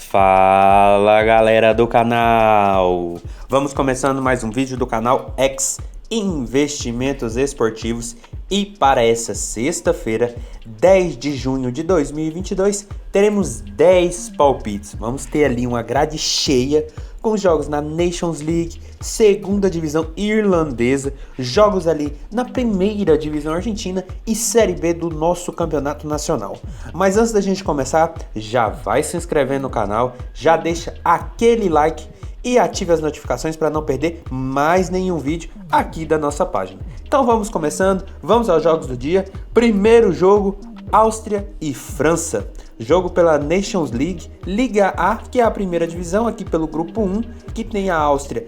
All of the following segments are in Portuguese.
Fala galera do canal! Vamos começando mais um vídeo do canal X Investimentos Esportivos e para essa sexta-feira, 10 de junho de 2022, teremos 10 palpites. Vamos ter ali uma grade cheia com jogos na Nations League, segunda divisão irlandesa, jogos ali na primeira divisão argentina e Série B do nosso campeonato nacional. Mas antes da gente começar, já vai se inscrevendo no canal, já deixa aquele like e ative as notificações para não perder mais nenhum vídeo aqui da nossa página. Então vamos começando, vamos aos jogos do dia. Primeiro jogo, Áustria e França. Jogo pela Nations League, Liga A, que é a primeira divisão aqui pelo grupo 1, que tem a Áustria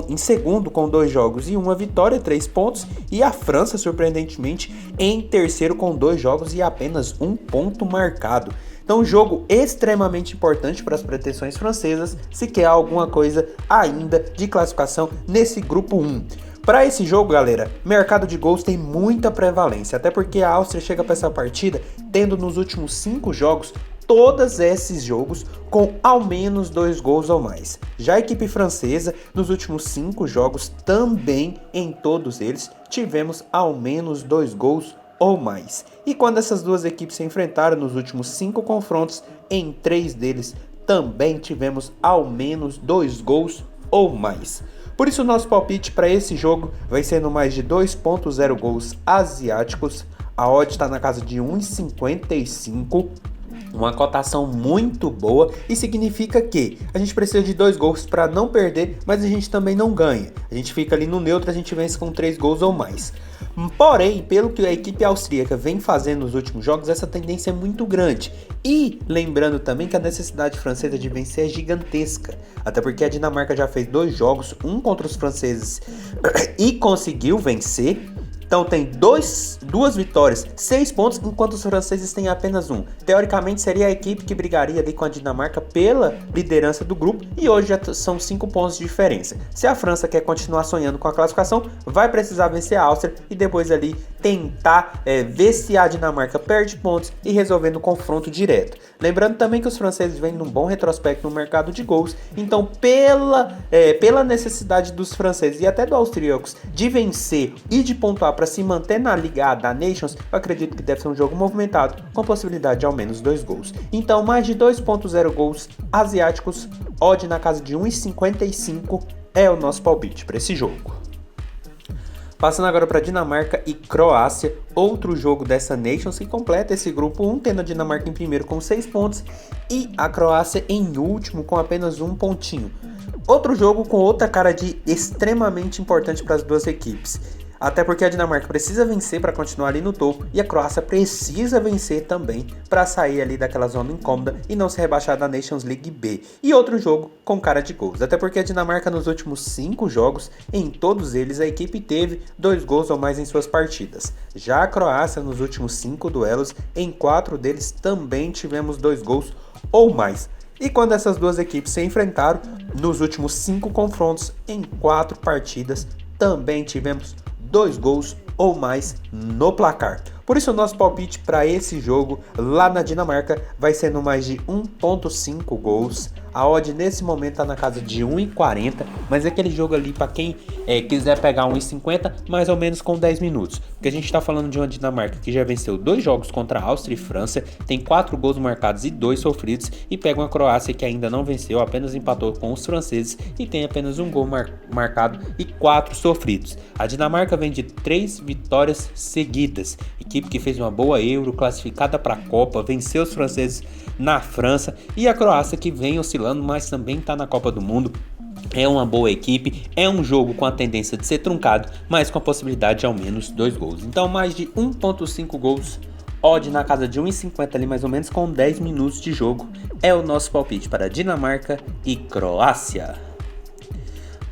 em segundo com 2 jogos e 1 vitória, 3 pontos, e a França, surpreendentemente, em terceiro com 2 jogos e apenas 1 ponto marcado. Então, um jogo extremamente importante para as pretensões francesas, se quer alguma coisa ainda de classificação nesse grupo 1. Para esse jogo, galera, mercado de gols tem muita prevalência, até porque a Áustria chega para essa partida tendo nos últimos 5 jogos, todos esses jogos com ao menos 2 gols ou mais. Já a equipe francesa, nos últimos 5 jogos, também em todos eles, tivemos ao menos 2 gols ou mais. E quando essas duas equipes se enfrentaram nos últimos 5 confrontos, em 3 deles também tivemos ao menos 2 gols ou mais. Por isso o nosso palpite para esse jogo vai ser no mais de 2.0 gols asiáticos. A odd está na casa de 1,55. Uma cotação muito boa e significa que a gente precisa de 2 gols para não perder, mas a gente também não ganha. A gente fica ali no neutro, a gente vence com 3 gols ou mais. Porém, pelo que a equipe austríaca vem fazendo nos últimos jogos, essa tendência é muito grande. E lembrando também que a necessidade francesa de vencer é gigantesca. Até porque a Dinamarca já fez 2 jogos, um contra os franceses e conseguiu vencer. Então tem 2 vitórias, 6 pontos, enquanto os franceses têm apenas 1. Teoricamente seria a equipe que brigaria ali com a Dinamarca pela liderança do grupo e hoje já são 5 pontos de diferença. Se a França quer continuar sonhando com a classificação, vai precisar vencer a Áustria e depois ali tentar ver se a Dinamarca perde pontos e resolver no confronto direto. Lembrando também que os franceses vêm num bom retrospecto no mercado de gols, então pela necessidade dos franceses e até dos austríacos de vencer e de pontuar para se manter na Liga da Nations, eu acredito que deve ser um jogo movimentado, com possibilidade de ao menos 2 gols. Então, mais de 2.0 gols asiáticos, odd na casa de 1,55 é o nosso palpite para esse jogo. Passando agora para Dinamarca e Croácia, outro jogo dessa Nations que completa esse grupo 1, tendo a Dinamarca em primeiro com 6 pontos e a Croácia em último com apenas 1 pontinho. Outro jogo com outra cara de extremamente importante para as duas equipes. Até porque a Dinamarca precisa vencer para continuar ali no topo e a Croácia precisa vencer também para sair ali daquela zona incômoda e não se rebaixar da Nations League B. E outro jogo com cara de gols, até porque a Dinamarca nos últimos 5 jogos, em todos eles a equipe teve 2 gols ou mais em suas partidas. Já a Croácia nos últimos 5 duelos, em 4 deles também tivemos 2 gols ou mais. E quando essas duas equipes se enfrentaram, nos últimos 5 confrontos, em 4 partidas, também tivemos 2 gols ou mais no placar. Por isso o nosso palpite para esse jogo lá na Dinamarca vai ser no mais de 1.5 gols. A odd nesse momento está na casa de 1,40, mas é aquele jogo ali para quem quiser pegar 1,50 mais ou menos com 10 minutos. Porque a gente está falando de uma Dinamarca que já venceu 2 jogos contra a Áustria e França, tem 4 gols marcados e 2 sofridos, e pega uma Croácia que ainda não venceu, apenas empatou com os franceses e tem apenas 1 gol marcado e 4 sofridos. A Dinamarca vem de 3 vitórias seguidas, equipe que fez uma boa Euro, classificada para a Copa, venceu os franceses na França, e a Croácia que vem oscilando, mas também está na Copa do Mundo. É uma boa equipe, é um jogo com a tendência de ser truncado, mas com a possibilidade de ao menos 2 gols. Então mais de 1.5 gols, odd na casa de 1,50 ali mais ou menos com 10 minutos de jogo, é o nosso palpite para Dinamarca e Croácia.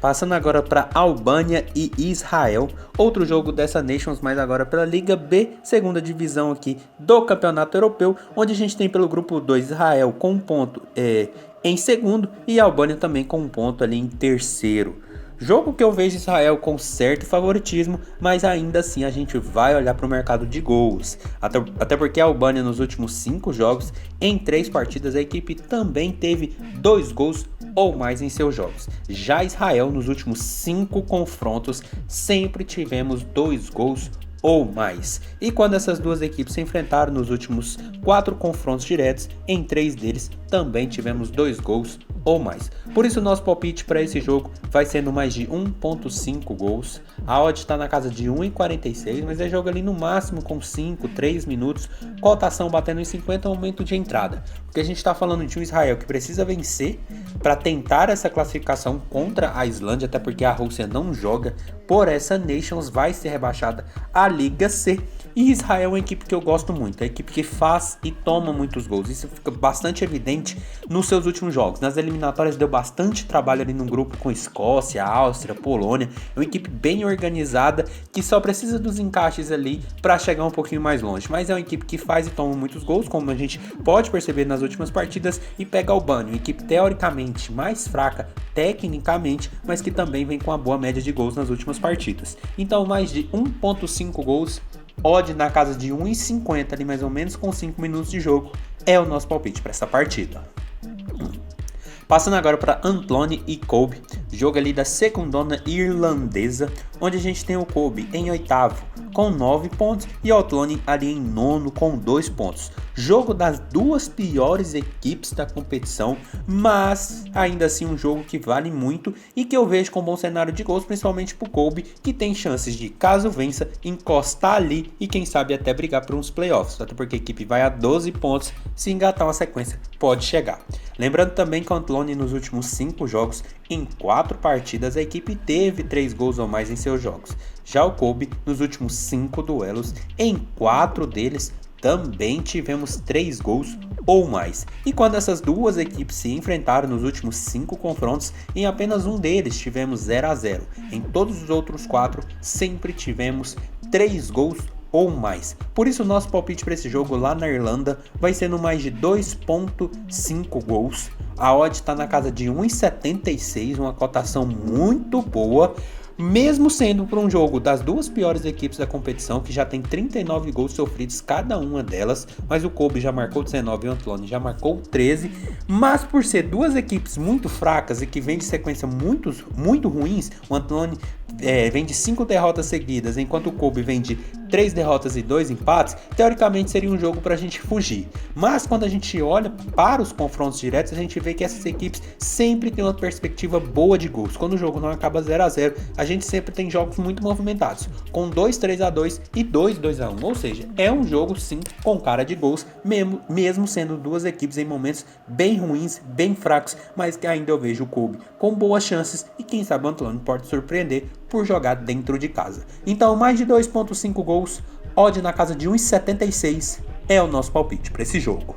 Passando agora para Albânia e Israel, outro jogo dessa Nations, mas agora pela Liga B, segunda divisão aqui do Campeonato Europeu, onde a gente tem pelo grupo 2 Israel com 1 ponto em segundo e a Albânia também com 1 ponto ali em terceiro. Jogo que eu vejo Israel com certo favoritismo, mas ainda assim a gente vai olhar para o mercado de gols. Até porque a Albânia nos últimos 5 jogos, em 3 partidas, a equipe também teve 2 gols ou mais em seus jogos. Já Israel nos últimos 5 confrontos sempre tivemos 2 gols ou mais. E quando essas duas equipes se enfrentaram nos últimos 4 confrontos diretos, em 3 deles também tivemos 2 gols ou mais. Por isso nosso palpite para esse jogo vai ser no mais de 1.5 gols. A odd está na casa de 1,46, mas é jogo ali no máximo com 5, 3 minutos, cotação batendo em 50 no momento de entrada. Porque a gente está falando de um Israel que precisa vencer para tentar essa classificação contra a Islândia, até porque a Rússia não joga por essa Nations, vai ser rebaixada à Liga C. E Israel é uma equipe que eu gosto muito, é uma equipe que faz e toma muitos gols. Isso fica bastante evidente nos seus últimos jogos. Nas eliminatórias deu bastante trabalho ali no grupo com Escócia, Áustria, Polônia. É uma equipe bem organizada que só precisa dos encaixes ali para chegar um pouquinho mais longe. Mas é uma equipe que faz e toma muitos gols, como a gente pode perceber nas últimas partidas. E pega a Albânia, uma equipe teoricamente mais fraca tecnicamente, mas que também vem com uma boa média de gols nas últimas partidas. Então mais de 1.5 gols, odd na casa de 1,50 ali mais ou menos com 5 minutos de jogo, é o nosso palpite para essa partida. Passando agora para Athlone e Kobe, jogo ali da secundona irlandesa, onde a gente tem o Kobe em oitavo com 9 pontos e o Athlone ali em nono com 2 pontos. Jogo das duas piores equipes da competição, mas ainda assim um jogo que vale muito e que eu vejo com um bom cenário de gols, principalmente para o Kobe, que tem chances de, caso vença, encostar ali e quem sabe até brigar por uns playoffs, até porque a equipe vai a 12 pontos, se engatar uma sequência pode chegar. Lembrando também que o Athlone nos últimos 5 jogos, em 4 partidas, a equipe teve 3 gols ou mais em seus jogos. Já o Kobe, nos últimos 5 duelos, em 4 deles, também tivemos 3 gols ou mais. E quando essas duas equipes se enfrentaram nos últimos 5 confrontos, em apenas um deles tivemos 0 a 0. Em todos os outros 4, sempre tivemos 3 gols ou mais. Por isso, o nosso palpite para esse jogo lá na Irlanda vai ser no mais de 2.5 gols. A odd está na casa de 1,76, uma cotação muito boa, mesmo sendo para um jogo das duas piores equipes da competição, que já tem 39 gols sofridos cada uma delas, mas o Kobe já marcou 19 e o Athlone já marcou 13, mas por ser duas equipes muito fracas e que vem de sequência muito ruins, o Athlone vem de 5 derrotas seguidas, enquanto o Kobe vem de 3 derrotas e 2 empates, teoricamente seria um jogo para a gente fugir. Mas quando a gente olha para os confrontos diretos, a gente vê que essas equipes sempre têm uma perspectiva boa de gols. Quando o jogo não acaba 0 a 0, a gente sempre tem jogos muito movimentados, com 2 3 a 2 e 2 2 a 1, ou seja, é um jogo sim com cara de gols, mesmo sendo duas equipes em momentos bem ruins, bem fracos, mas que ainda eu vejo o Kobe com boas chances e quem sabe o Athlone pode surpreender por jogar dentro de casa. Então mais de 2.5 gols, odd na casa de 1,76 é o nosso palpite para esse jogo.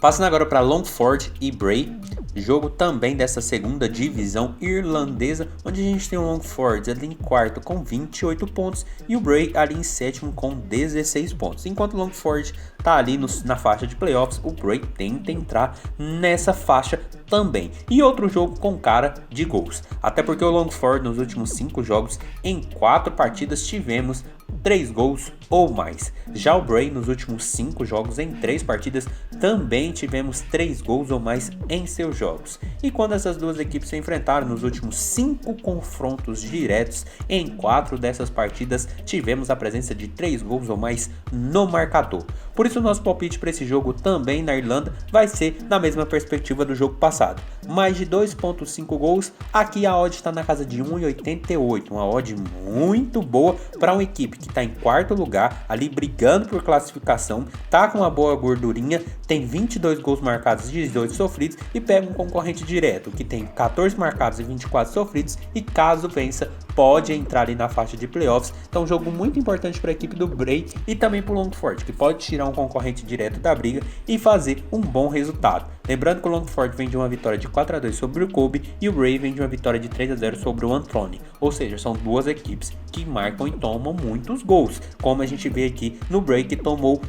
Passando agora para Longford e Bray, jogo também dessa segunda divisão irlandesa, onde a gente tem o Longford ali em quarto com 28 pontos e o Bray ali em sétimo com 16 pontos. Enquanto o Longford está ali na faixa de playoffs, o Bray tenta entrar nessa faixa também. E outro jogo com cara de gols, até porque o Longford nos últimos 5 jogos, em 4 partidas tivemos 3 gols ou mais. Já o Bray nos últimos 5 jogos, em 3 partidas, também tivemos 3 gols ou mais em seus jogos. E quando essas duas equipes se enfrentaram nos últimos 5 confrontos diretos, em 4 dessas partidas tivemos a presença de 3 gols ou mais no marcador. Por isso o nosso palpite para esse jogo também na Irlanda vai ser na mesma perspectiva do jogo passado. Mais de 2.5 gols, aqui a odd está na casa de 1,88, uma odd muito boa para uma equipe que está em quarto lugar, ali brigando por classificação, tá com uma boa gordurinha, tem 22 gols marcados e 18 sofridos e pega um concorrente direto que tem 14 marcados e 24 sofridos e caso vença pode entrar ali na faixa de playoffs. Então um jogo muito importante para a equipe do Bray e também para o Longford, que pode tirar um concorrente direto da briga e fazer um bom resultado. Lembrando que o Longford vem de uma vitória de 4-2 sobre o Kobe e o Bray vem de uma vitória de 3-0 sobre o Anthony. Ou seja, são duas equipes que marcam e tomam muitos gols. Como a gente vê aqui no Bray, que tomou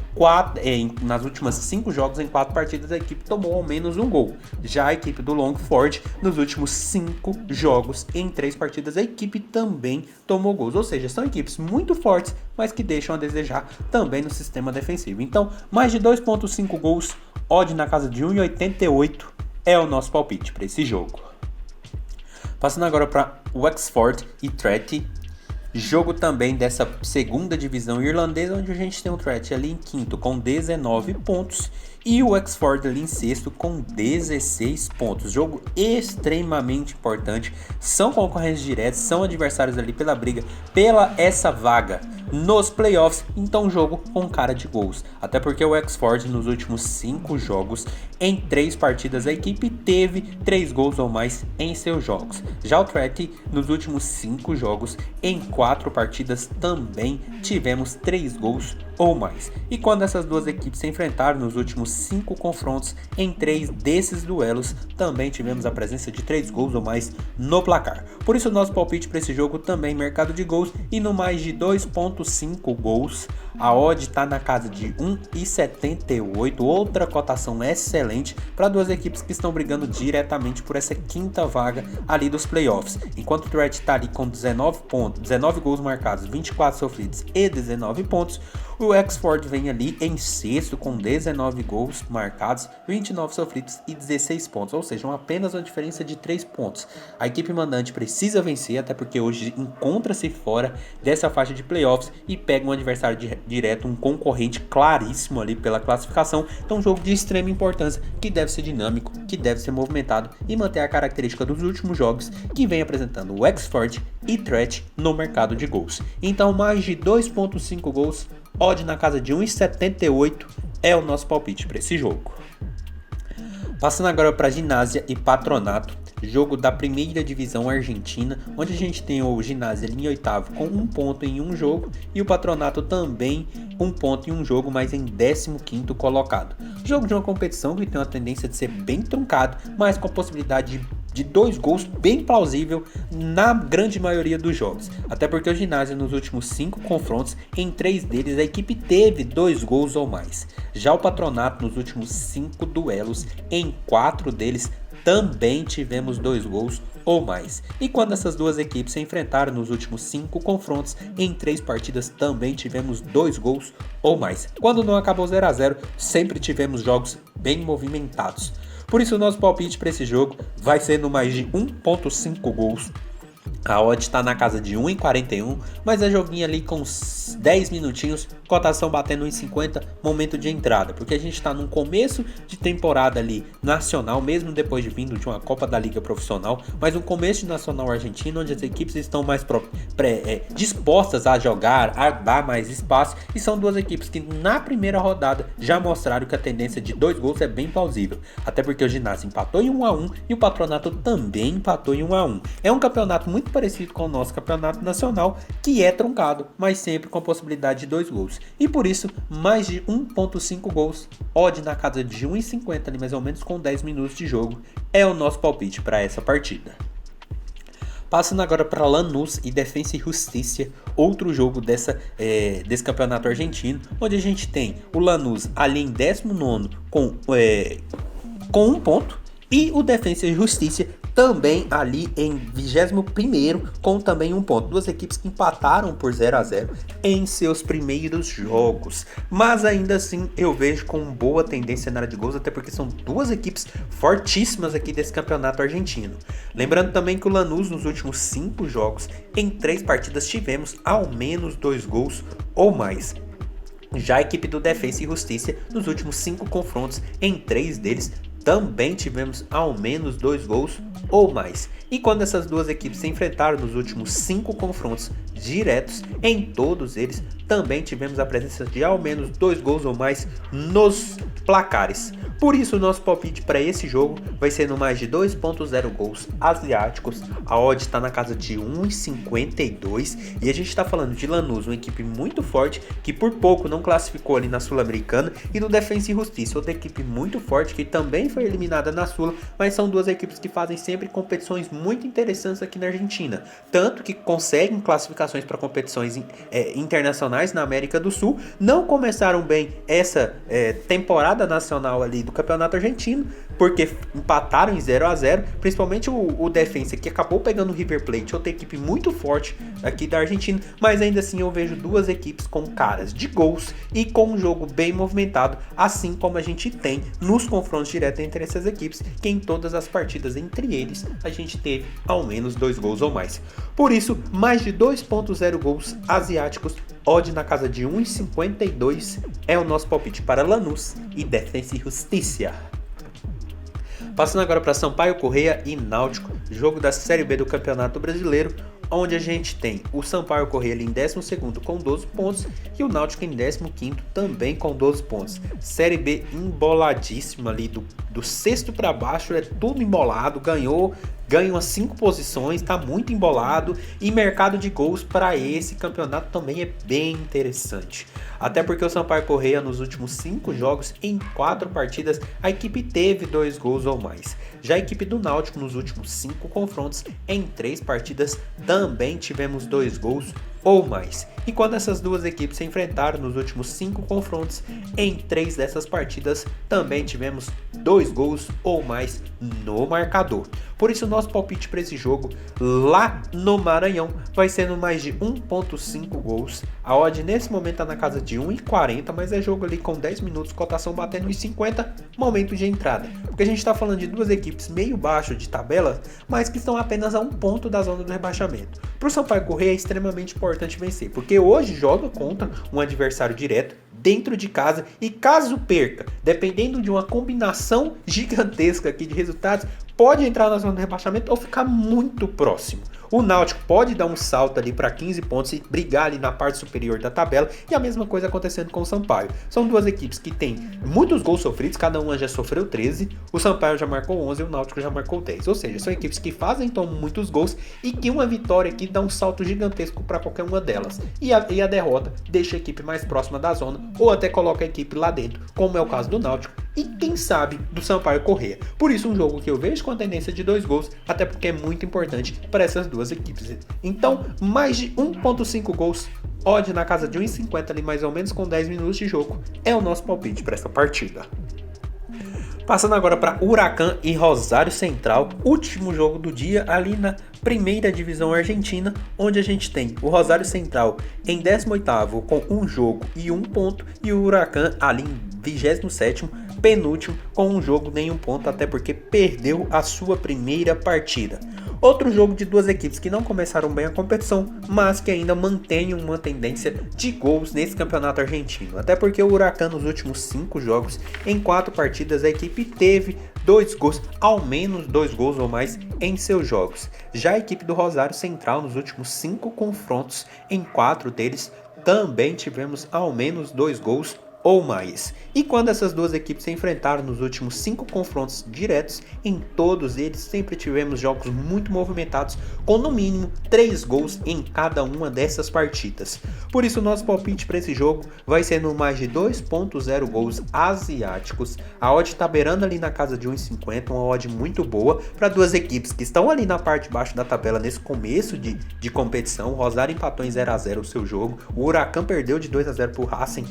nas últimas 5 jogos, em 4 partidas, a equipe tomou ao menos um gol. Já a equipe do Longford, nos últimos 5 jogos, em 3 partidas, a equipe também tomou gols. Ou seja, são equipes muito fortes, mas que deixam a desejar também no sistema defensivo. Então, mais de 2.5 gols, odd na casa de 1,88 é o nosso palpite para esse jogo. Passando agora para Wexford e Tretty, jogo também dessa segunda divisão irlandesa, onde a gente tem o Tretty ali em quinto com 19 pontos e o Wexford ali em sexto com 16 pontos. Jogo extremamente importante, são concorrentes diretos, são adversários ali pela briga, pela essa vaga nos playoffs, então jogo com cara de gols. Até porque o Wexford nos últimos 5 jogos, em 3 partidas, a equipe teve 3 gols ou mais em seus jogos. Já o Tretty, nos últimos 5 jogos, em 4 partidas, também tivemos 3 gols ou mais. E quando essas duas equipes se enfrentaram nos últimos 5 confrontos, em 3 desses duelos, também tivemos a presença de 3 gols ou mais no placar. Por isso o nosso palpite para esse jogo também mercado de gols e no mais de 2.5 gols. A odd está na casa de 1,78, outra cotação excelente para duas equipes que estão brigando diretamente por essa quinta vaga ali dos playoffs. Enquanto o Tretty está ali com 19 gols marcados, 24 sofridos e 19 pontos, o Wexford vem ali em sexto com 19 gols marcados, 29 sofridos e 16 pontos, ou seja, apenas uma diferença de 3 pontos. A equipe mandante precisa vencer, até porque hoje encontra-se fora dessa faixa de playoffs e pega um adversário direto, um concorrente claríssimo ali pela classificação. Então, um jogo de extrema importância que deve ser dinâmico, que deve ser movimentado e manter a característica dos últimos jogos que vem apresentando o Wexford e Tretty no mercado de gols. Então, mais de 2.5 gols, odd na casa de 1,78 é o nosso palpite para esse jogo. Passando agora para Ginásia e Patronato, jogo da primeira divisão argentina, onde a gente tem o Ginásia ali em oitavo com 1 ponto em um jogo e o Patronato também 1 ponto em um jogo, mas em 15º colocado. Jogo de uma competição que tem uma tendência de ser bem truncado, mas com a possibilidade de 2 gols bem plausível na grande maioria dos jogos. Até porque o Ginásia nos últimos 5 confrontos, em 3 deles a equipe teve 2 gols ou mais. Já o Patronato nos últimos 5 duelos, em 4 deles também tivemos 2 gols ou mais. E quando essas duas equipes se enfrentaram nos últimos 5 confrontos, em 3 partidas também tivemos 2 gols ou mais. Quando não acabou 0-0, sempre tivemos jogos bem movimentados. Por isso o nosso palpite para esse jogo vai ser no mais de 1.5 gols. A odd está na casa de 1,41, mas é joguinho ali com 10 minutinhos, cotação batendo 1,50, momento de entrada, porque a gente está num começo de temporada ali nacional, mesmo depois de vindo de uma Copa da Liga profissional, mas um começo de nacional argentino, onde as equipes estão mais dispostas a jogar, a dar mais espaço, e são duas equipes que na primeira rodada já mostraram que a tendência de 2 gols é bem plausível, até porque o Ginásia empatou em 1-1 e o Patronato também empatou em 1-1. É um campeonato muito parecido com o nosso campeonato nacional, que é truncado, mas sempre com a possibilidade de 2 gols. E por isso, mais de 1.5 gols, odd na casa de 1,50 ali mais ou menos com 10 minutos de jogo, é o nosso palpite para essa partida. Passando agora para Lanús e Defensa e Justicia, outro jogo desse campeonato argentino, onde a gente tem o Lanús ali em 19º com 1 ponto e o Defensa e Justicia também ali em 21º com também 1 ponto. Duas equipes que empataram por 0-0 em seus primeiros jogos. Mas ainda assim eu vejo com boa tendência na área de gols, até porque são duas equipes fortíssimas aqui desse campeonato argentino. Lembrando também que o Lanús nos últimos 5 jogos, em 3 partidas tivemos ao menos 2 gols ou mais. Já a equipe do Defensa e Justicia nos últimos 5 confrontos, em 3 deles também tivemos ao menos 2 gols ou mais. E quando essas duas equipes se enfrentaram nos últimos 5 confrontos diretos, em todos eles também tivemos a presença de ao menos 2 gols ou mais nos placares. Por isso o nosso palpite para esse jogo vai ser no mais de 2.0 gols asiáticos. A odd está na casa de 1,52 e a gente está falando de Lanús, uma equipe muito forte que por pouco não classificou ali na Sul-Americana, e do Defensa e Justiça, outra equipe muito forte que também foi eliminada na Sula, mas são duas equipes que fazem sempre competições muito interessantes aqui na Argentina, tanto que conseguem classificações para competições internacionais na América do Sul. Não começaram bem essa temporada nacional ali do Campeonato Argentino, porque empataram em 0-0, principalmente o Defensa, que acabou pegando o River Plate, outra equipe muito forte aqui da Argentina, mas ainda assim eu vejo duas equipes com caras de gols e com um jogo bem movimentado, assim como a gente tem nos confrontos diretos entre essas equipes, que em todas as partidas entre eles a gente teve ao menos 2 gols ou mais. Por isso, mais de 2.0 gols asiáticos, odd na casa de 1,52 é o nosso palpite para Lanús e Defensa e Justiça. Passando agora para Sampaio Corrêa e Náutico, jogo da Série B do Campeonato Brasileiro, onde a gente tem o Sampaio Corrêa ali em 12º com 12 pontos e o Náutico em 15º também com 12 pontos. Série B emboladíssima ali, do sexto para baixo é tudo embolado, ganha umas 5 posições, tá muito embolado, e mercado de gols para esse campeonato também é bem interessante. Até porque o Sampaio Corrêa nos últimos 5 jogos, em 4 partidas, a equipe teve 2 gols ou mais. Já a equipe do Náutico nos últimos 5 confrontos, em 3 partidas, também tivemos 2 gols ou mais. E quando essas duas equipes se enfrentaram nos últimos 5 confrontos, em 3 dessas partidas também tivemos 2 gols ou mais no marcador. Por isso o nosso palpite para esse jogo lá no Maranhão vai ser no mais de 1.5 gols. A odd nesse momento está na casa de 1,40, mas é jogo ali com 10 minutos, cotação batendo 1,50, momento de entrada. Porque a gente está falando de duas equipes meio baixo de tabela, mas que estão apenas a 1 ponto da zona do rebaixamento. Para o Sampaio Corrêa é extremamente importante vencer, porque hoje joga contra um adversário direto, dentro de casa, e caso perca, dependendo de uma combinação gigantesca aqui de resultados, pode entrar na zona do rebaixamento ou ficar muito próximo. O Náutico pode dar um salto ali para 15 pontos e brigar ali na parte superior da tabela, e a mesma coisa acontecendo com o Sampaio. São duas equipes que têm muitos gols sofridos, cada uma já sofreu 13, o Sampaio já marcou 11 e o Náutico já marcou 10. Ou seja, são equipes que tomam muitos gols e que uma vitória aqui dá um salto gigantesco para qualquer uma delas. E a derrota deixa a equipe mais próxima da zona ou até coloca a equipe lá dentro, como é o caso do Náutico e quem sabe do Sampaio Corrêa. Por isso um jogo que eu vejo com a tendência de 2 gols, até porque é muito importante para essas duas equipes. Então, mais de 1.5 gols, odd na casa de 1,50 ali mais ou menos com 10 minutos de jogo, é o nosso palpite para essa partida. Passando agora para Huracan e Rosário Central, último jogo do dia ali na primeira divisão argentina, onde a gente tem o Rosário Central em 18º com 1 jogo e 1 ponto, e o Huracan ali em 27º, penúltimo, com 1 jogo nem 1 ponto, até porque perdeu a sua primeira partida. Outro jogo de duas equipes que não começaram bem a competição, mas que ainda mantêm uma tendência de gols nesse campeonato argentino. Até porque o Huracan nos últimos 5 jogos, em 4 partidas, a equipe teve 2 gols, ao menos 2 gols ou mais em seus jogos. Já a equipe do Rosário Central nos últimos 5 confrontos, em 4 deles, também tivemos ao menos 2 gols ou mais. E quando essas duas equipes se enfrentaram nos últimos 5 confrontos diretos, em todos eles sempre tivemos jogos muito movimentados, com no mínimo 3 gols em cada uma dessas partidas. Por isso o nosso palpite para esse jogo vai ser no mais de 2.0 gols asiáticos. A odd está beirando ali na casa de 1,50, uma odd muito boa para duas equipes que estão ali na parte de baixo da tabela nesse começo de competição. O Rosário empatou em 0-0 o seu jogo, o Huracan perdeu de 2-0 para o Racing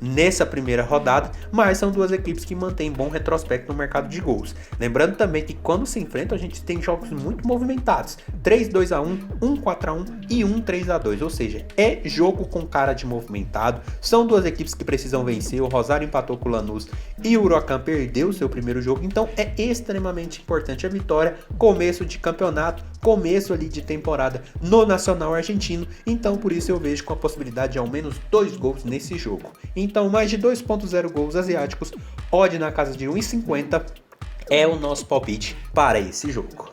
nessa primeira rodada, mas são duas equipes que mantêm bom retrospecto no mercado de gols. Lembrando também que quando se enfrentam a gente tem jogos muito movimentados, 3-2-1, 1-4-1 e 1-3-2, ou seja, é jogo com cara de movimentado. São duas equipes que precisam vencer, o Rosário empatou com o Lanús e o Huracan perdeu o seu primeiro jogo, então é extremamente importante a vitória, começo de campeonato, começo ali de temporada no Nacional Argentino, então por isso eu vejo com a possibilidade de ao menos 2 gols nesse jogo. Então mais de 2.0 gols asiáticos, odd na casa de 1,50 é o nosso palpite para esse jogo.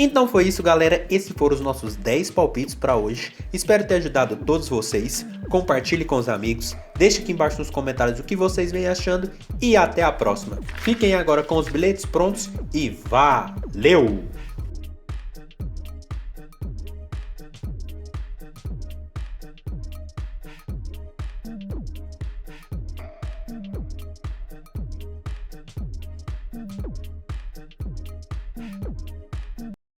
Então foi isso, galera. Esses foram os nossos 10 palpites para hoje. Espero ter ajudado todos vocês. Compartilhe com os amigos. Deixe aqui embaixo nos comentários o que vocês vêm achando. E até a próxima. Fiquem agora com os bilhetes prontos e valeu!